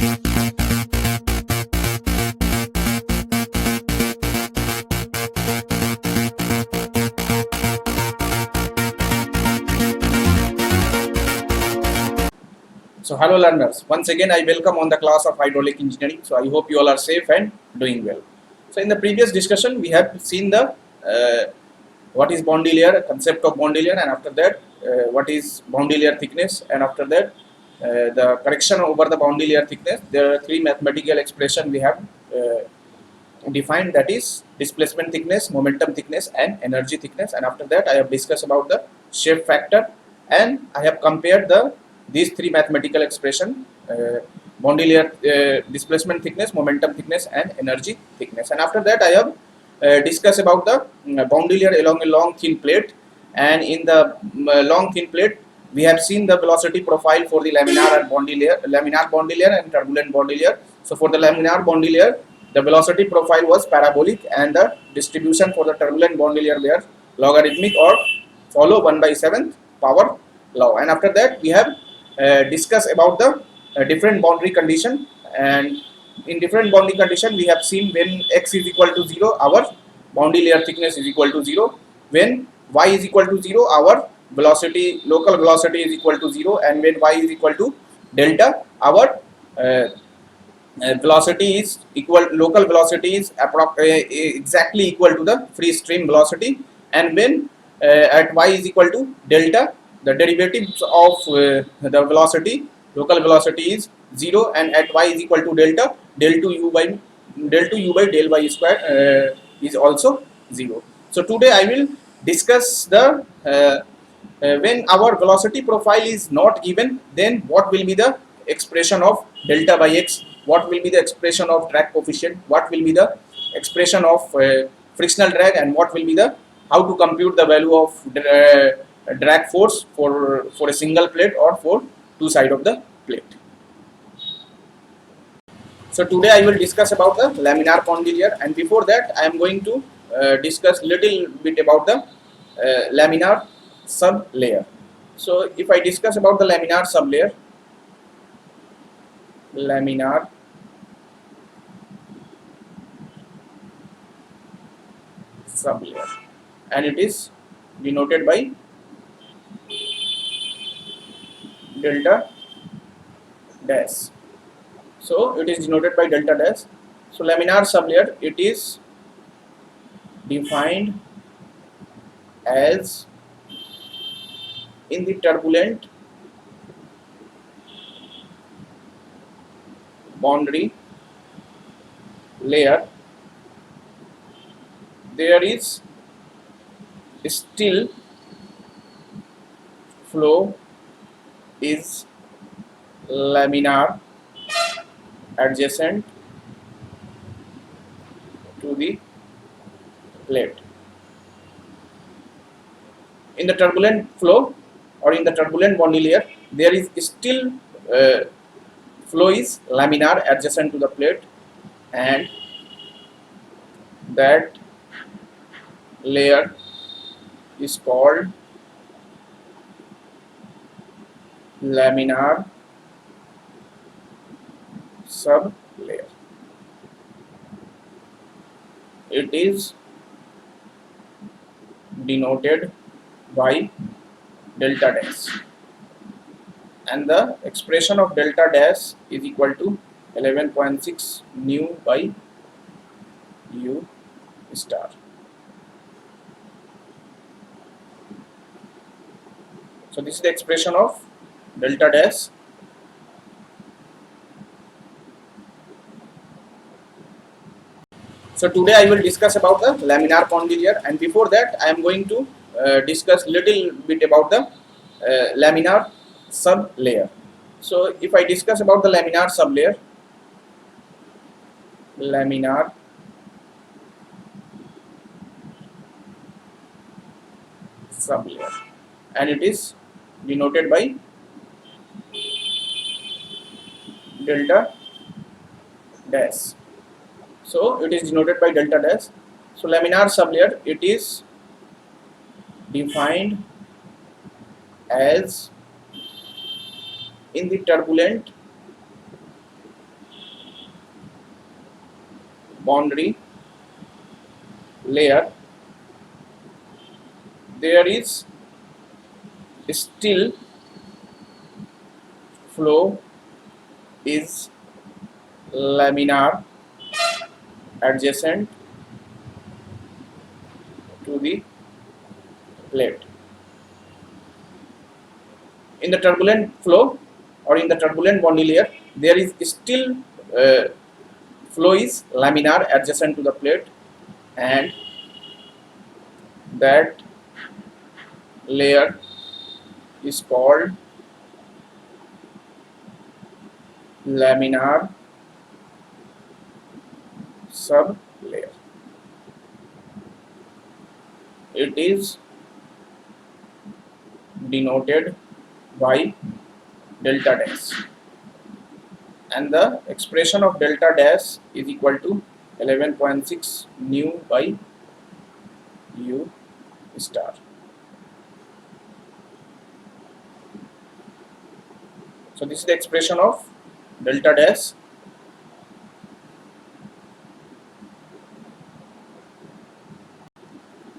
So hello learners, once again I welcome on the class of hydraulic engineering. So I hope you all are safe and doing well. So in the previous discussion we have seen the what is boundary layer, concept of boundary layer, and after that what is boundary layer thickness, and after that the correction over the boundary layer thickness. There are three mathematical expression we have defined, that is displacement thickness, momentum thickness and energy thickness, and after that I have discussed about the shape factor, and I have compared these three mathematical expression, boundary layer, displacement thickness, momentum thickness and energy thickness, and after that I have discussed about the boundary layer along a long thin plate, and in the long thin plate we have seen the velocity profile for the laminar and boundary layer and turbulent boundary layer. So for the laminar boundary layer the velocity profile was parabolic, and the distribution for the turbulent boundary layer were logarithmic or follow 1/7th power law. And after that we have discussed about the different boundary condition, and in different boundary condition we have seen when x is equal to 0 our boundary layer thickness is equal to 0, when y is equal to 0 our local velocity is equal to 0, and when y is equal to delta our velocity is equal, local velocity is exactly equal to the free stream velocity, and when at y is equal to delta the derivatives of the velocity, local velocity is 0, and at y is equal to delta del 2 u by del y square is also 0. So today I will discuss the when our velocity profile is not given, then what will be the expression of delta by x, what will be the expression of drag coefficient, what will be the expression of frictional drag, and what will be the how to compute the value of drag force for a single plate or for two side of the plate. So today I will discuss about the laminar boundary layer, and before that I am going to discuss little bit about the laminar sub layer. So if I discuss about the laminar sub layer, laminar sub layer, and it is denoted by delta dash. So it is denoted by delta dash. So laminar sub layer, it is defined as in the turbulent boundary layer there is still flow is laminar adjacent to the plate. In the turbulent flow or in the turbulent boundary layer there is still flow is laminar adjacent to the plate, and that layer is called laminar sub layer. It is denoted by delta dash, and the expression of delta dash is equal to 11.6 nu by u star. So this is the expression of delta dash. So today I will discuss about the laminar boundary layer, and before that I am going to discuss little bit about the laminar sub layer. So if I discuss about the laminar sub layer, laminar sub layer, and it is denoted by delta dash. So it is denoted by delta dash. So laminar sub layer, it is defined as in the turbulent boundary layer, there is still flow is laminar adjacent to the plate. In the turbulent flow or in the turbulent boundary layer, there is still flow is laminar adjacent to the plate, and that layer is called laminar sublayer. It is denoted by delta dash, and the expression of delta dash is equal to 11.6 nu by u star. So this is the expression of delta dash,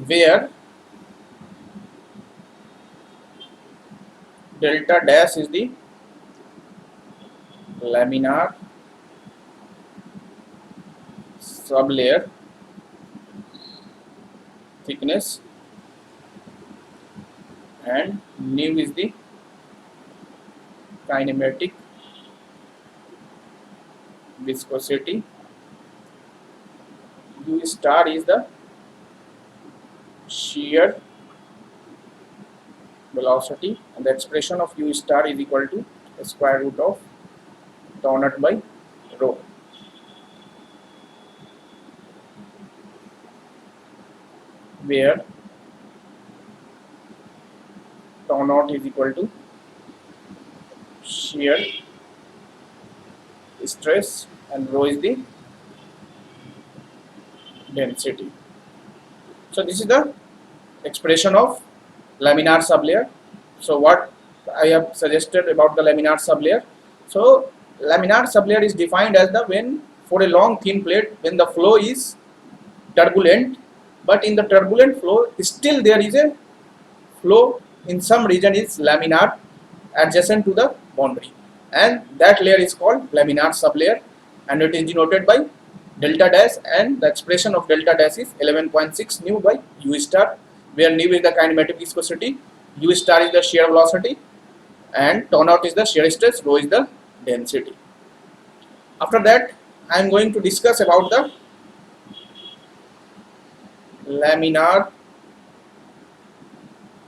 where delta dash is the laminar sublayer thickness and nu is the kinematic viscosity, u star is the shear velocity, and the expression of u star is equal to the square root of tau naught by rho. Where tau naught is equal to shear stress and rho is the density. So this is the expression of laminar sublayer. So what I have suggested about the laminar sublayer. So laminar sublayer is defined as the when for a long thin plate when the flow is turbulent, but in the turbulent flow still there is a flow in some region is laminar adjacent to the boundary, and that layer is called laminar sublayer, and it is denoted by delta dash, and the expression of delta dash is 11.6 nu by u star, where nu is the kinematic viscosity, u star is the shear velocity, and tau naught is the shear stress, rho is the density. After that, I am going to discuss about the laminar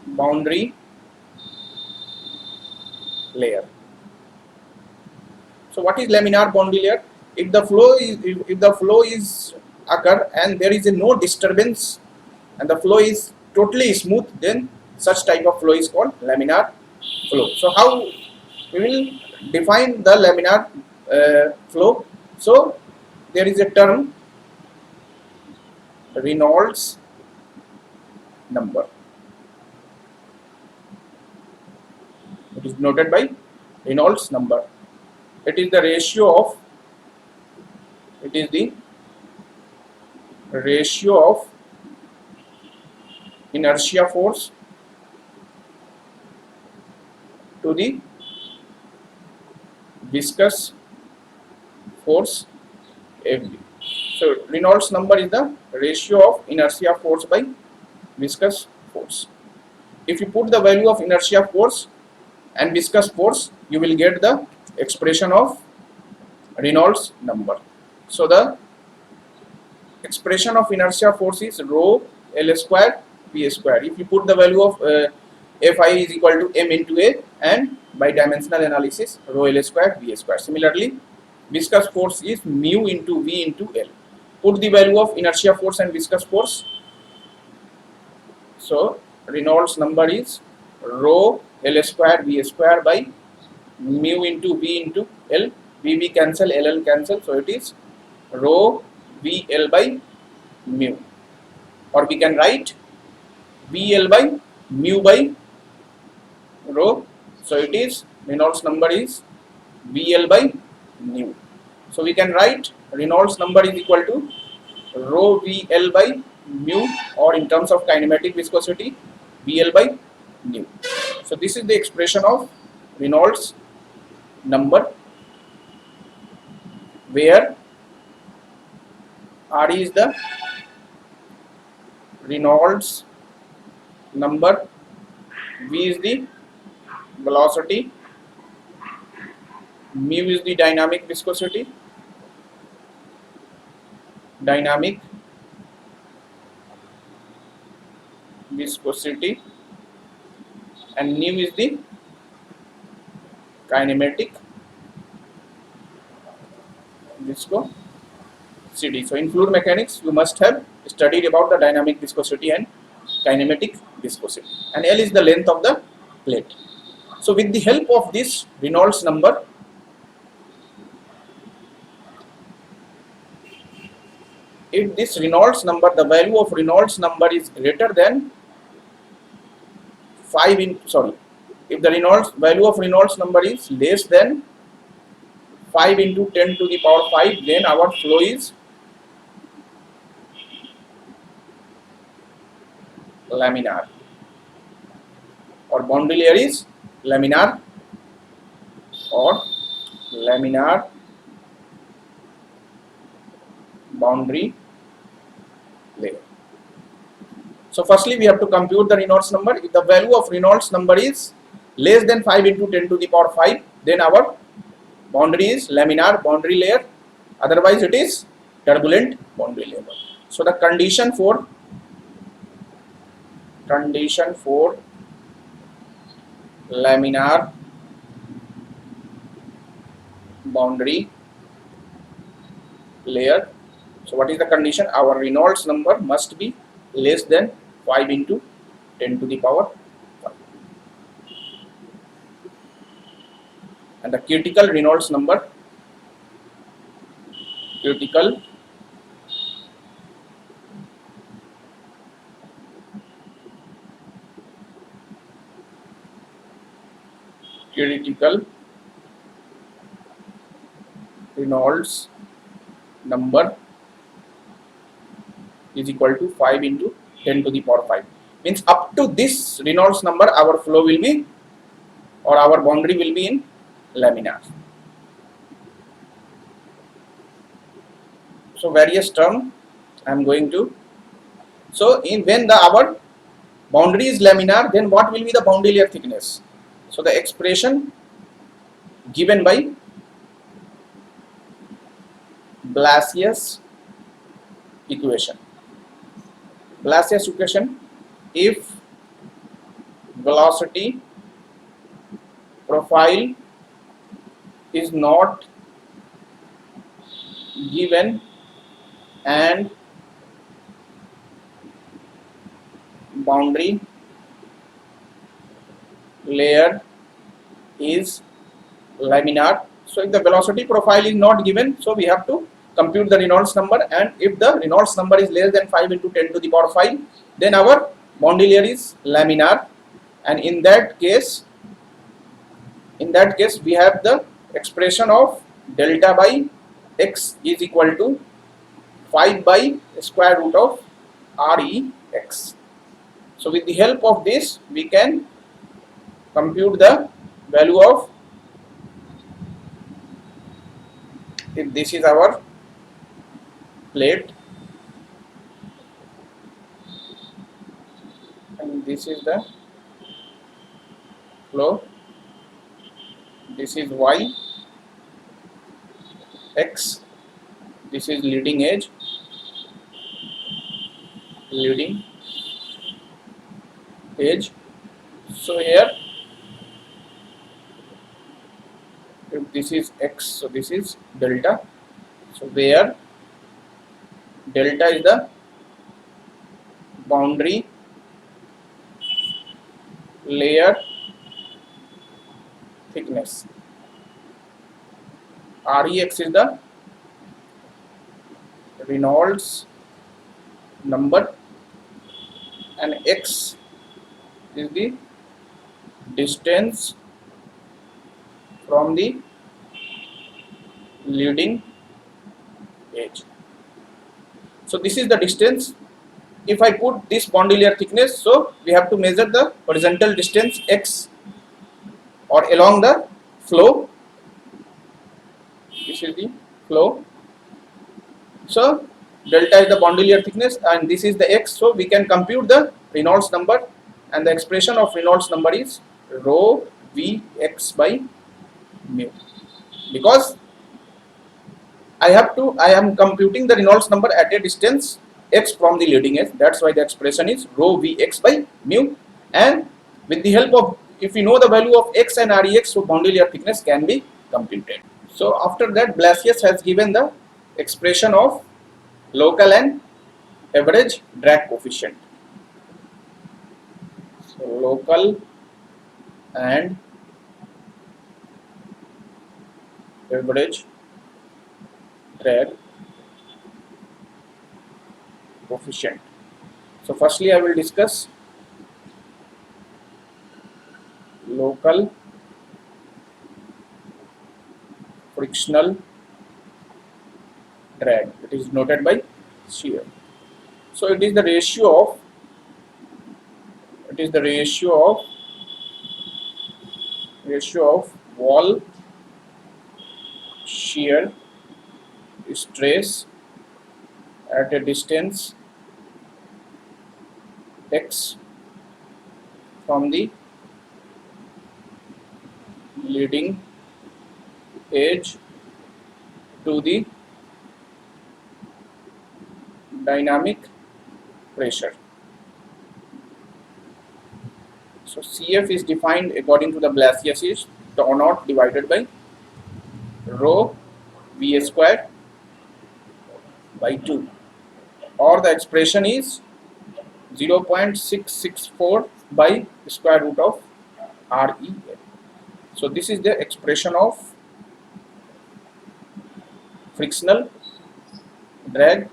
boundary layer. So what is laminar boundary layer? If the flow is occur and there is a no disturbance and the flow is totally smooth, then such type of flow is called laminar flow. So how we will define the laminar flow? So there is a term Reynolds number. It is noted by Reynolds number. It is the ratio of inertia force to the viscous force Fb. So Reynolds number is the ratio of inertia force by viscous force. If you put the value of inertia force and viscous force, you will get the expression of Reynolds number. So the expression of inertia force is rho L square V square. If you put the value of Fi is equal to m into A, and by dimensional analysis rho L square V square. Similarly, viscous force is mu into V into L. Put the value of inertia force and viscous force. So Reynolds number is rho L square V square by mu into V into L. V cancel, L cancel, so it is rho VL by mu, or we can write VL by mu by rho. So it is Reynolds number is VL by mu. So we can write Reynolds number is equal to rho VL by mu, or in terms of kinematic viscosity VL by nu. So this is the expression of Reynolds number, where R is the Reynolds number, V is the velocity, mu is the dynamic viscosity, dynamic viscosity, and nu is the kinematic viscosity. So in fluid mechanics you must have studied about the dynamic viscosity and kinematic viscosity, and L is the length of the plate. So with the help of this Reynolds number, if this Reynolds number, the value of Reynolds number is greater than 5 in, sorry, if the Reynolds value of Reynolds number is less than 5 into 10 to the power 5, then our flow is laminar, or boundary layer is laminar, or laminar boundary layer. So firstly we have to compute the Reynolds number. If the value of Reynolds number is less than 5 into 10 to the power 5, then our boundary is laminar boundary layer, otherwise it is turbulent boundary layer. So the condition for laminar boundary layer, so what is the condition? Our Reynolds number must be less than 5 into 10 to the power 5, and the critical Reynolds number, critical Reynolds number is equal to 5 into 10 to the power 5. Means up to this Reynolds number our flow will be, or our boundary will be in laminar. So various term I am going to. So in when the our boundary is laminar, then what will be the boundary layer thickness? So the expression given by Blasius equation. Blasius equation: if velocity profile is not given and boundary layer is laminar. So if the velocity profile is not given, so we have to compute the Reynolds number, and if the Reynolds number is less than 5 into 10 to the power 5, then our boundary layer is laminar, and in that case we have the expression of delta by x is equal to 5 by square root of Rex. So with the help of this we can compute the value of, if this is our plate and this is the flow, this is y, x, this is leading edge, so here if this is x, so this is delta, so where delta is the boundary layer thickness, Rex is the Reynolds number, and x is the distance from the leading edge. So this is the distance. If I put this bonded layer thickness, so we have to measure the horizontal distance x or along the flow. This is the flow. So delta is the bonded layer thickness and this is the x. So we can compute the Reynolds number, and the expression of Reynolds number is rho v x by mu. Because I am computing the Reynolds number at a distance x from the leading edge. That's why the expression is rho v x by mu. And with the help of, if we know the value of x and Rex, so boundary layer thickness can be computed. So after that, Blasius has given the expression of local and average drag coefficient. So local and average drag coefficient. So firstly I will discuss local frictional drag. It is noted by shear. So it is the ratio of wall shear stress at a distance x from the leading edge to the dynamic pressure. So CF is defined according to the Blasius is tau naught divided by rho V square by 2, or the expression is 0.664 by square root of REL. So this is the expression of frictional drag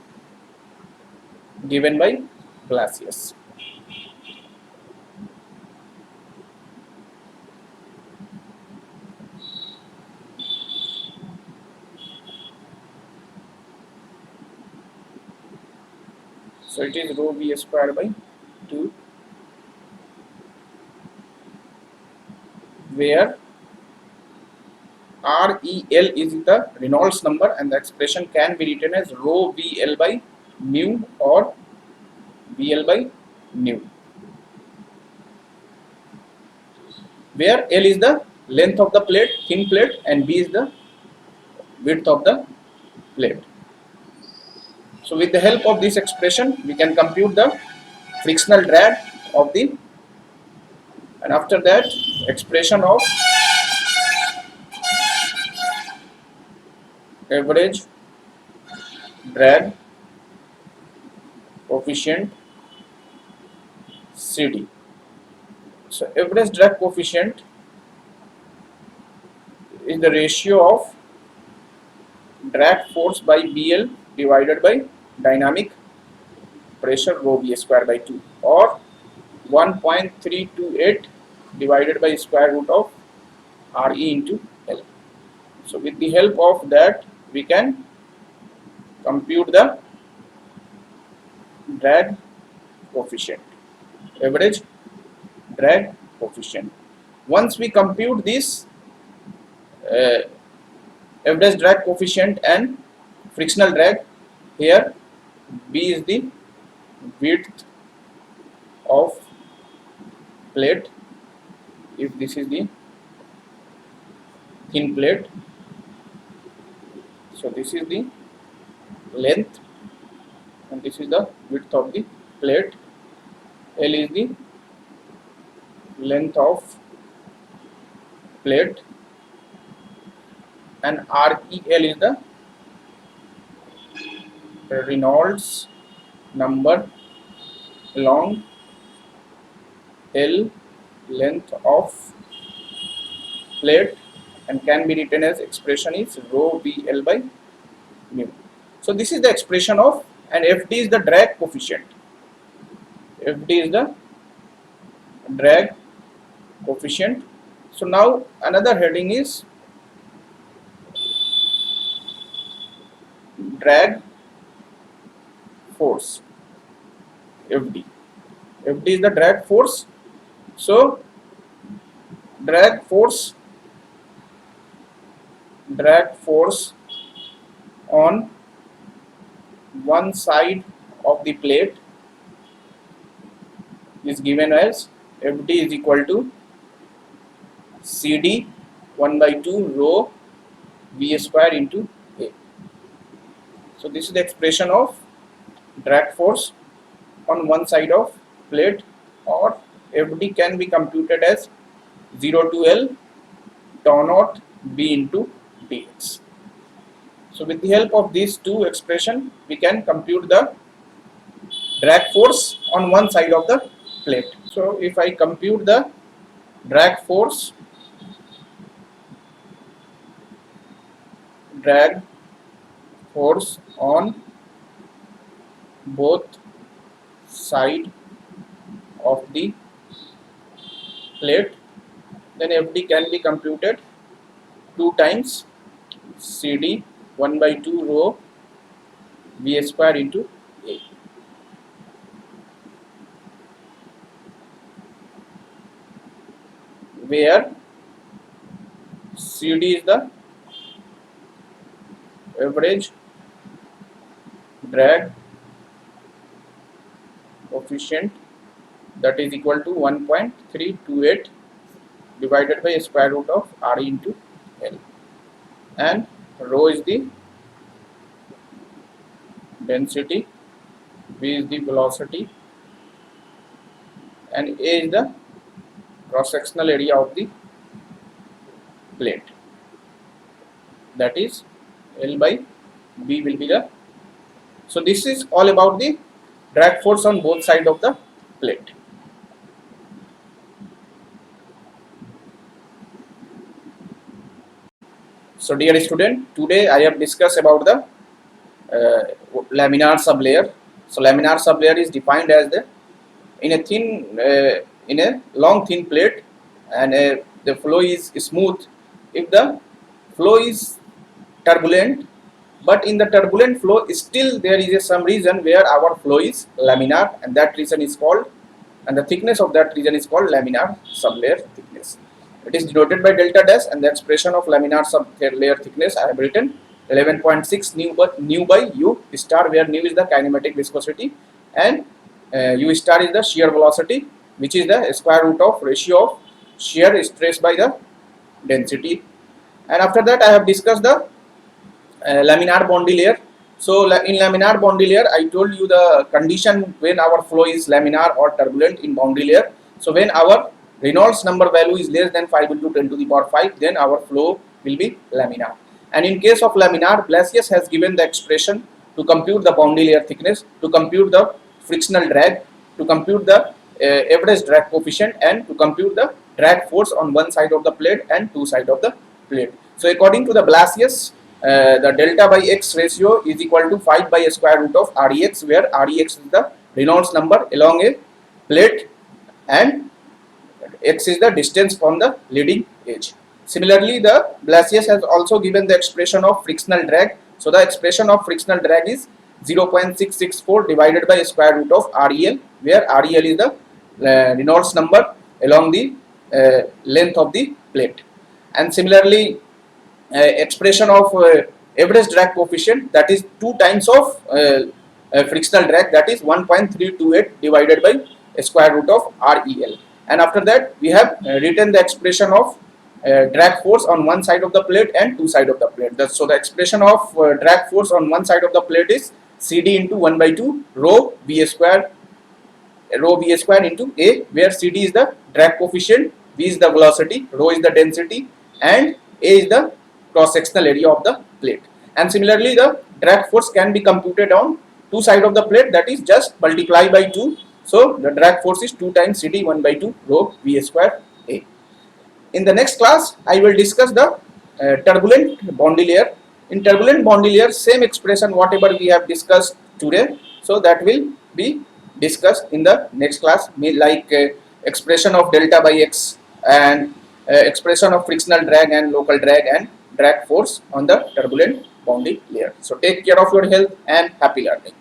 given by Blasius. So it is rho V square by 2, where REL is the Reynolds number and the expression can be written as rho VL by mu or VL by nu, where L is the length of the plate, thin plate, and B is the width of the plate. So with the help of this expression we can compute the frictional drag of the, and after that expression of average drag coefficient CD. So average drag coefficient is the ratio of drag force by BL divided by dynamic pressure rho V square by 2, or 1.328 divided by square root of RE into L. So with the help of that we can compute the drag coefficient, average drag coefficient. Once we compute this average drag coefficient and frictional drag, here B is the width of plate if this is the thin plate. So this is the length and this is the width of the plate. L is the length of plate and REL is the Reynolds number along L length of plate, and can be written as expression is rho VL by mu. So this is the expression of, and FD is the drag coefficient. FD is the drag coefficient. So now another heading is drag force, FD. FD is the drag force. So drag force on one side of the plate is given as FD is equal to CD 1 by 2 rho V square into A. So this is the expression of drag force on one side of plate, or FD can be computed as 0 to L tau naught B into dx. So with the help of these two expressions, we can compute the drag force on one side of the plate. So if I compute the drag force on both side of the plate, then FD can be computed 2 times CD 1 by 2 rho V square into A. Where CD is the average drag coefficient, that is equal to 1.328 divided by square root of R into L, and rho is the density, V is the velocity, and A is the cross sectional area of the plate, that is L by B will be the. So this is all about the drag force on both sides of the plate. So dear student, today I have discussed about the laminar sublayer. So laminar sublayer is defined as the in a long thin plate, and the flow is smooth if the flow is turbulent, but in the turbulent flow still there is some region where our flow is laminar, and that region is called, and the thickness of that region is called laminar sublayer thickness. It is denoted by delta dash, and the expression of laminar sublayer thickness I have written 11.6 nu by U star, where nu is the kinematic viscosity and U star is the shear velocity, which is the square root of ratio of shear stress by the density. And after that I have discussed the laminar boundary layer. So in laminar boundary layer, I told you the condition when our flow is laminar or turbulent in boundary layer. So when our Reynolds number value is less than 5 into 10 to the power 5, then our flow will be laminar. And in case of laminar, Blasius has given the expression to compute the boundary layer thickness, to compute the frictional drag, to compute the average drag coefficient, and to compute the drag force on one side of the plate and two sides of the plate. So according to the Blasius, the delta by x ratio is equal to 5 by a square root of Rex, where Rex is the Reynolds number along a plate and x is the distance from the leading edge. Similarly, the Blasius has also given the expression of frictional drag. So the expression of frictional drag is 0.664 divided by square root of Rel, where Rel is the Reynolds number along the length of the plate. And similarly, expression of average drag coefficient, that is 2 times of frictional drag, that is 1.328 divided by square root of Rel. And after that we have written the expression of drag force on one side of the plate and two sides of the plate. So the expression of drag force on one side of the plate is CD into 1 by 2 rho V square into A, where CD is the drag coefficient, V is the velocity, rho is the density, and A is the cross sectional area of the plate. And similarly, the drag force can be computed on two sides of the plate, that is just multiply by 2. So the drag force is 2 times CD 1 by 2 rho V square A. In the next class, I will discuss the turbulent boundary layer. In turbulent boundary layer, same expression whatever we have discussed today, so that will be discussed in the next class, like expression of delta by x and expression of frictional drag and local drag and drag force on the turbulent boundary layer. So take care of your health and happy learning.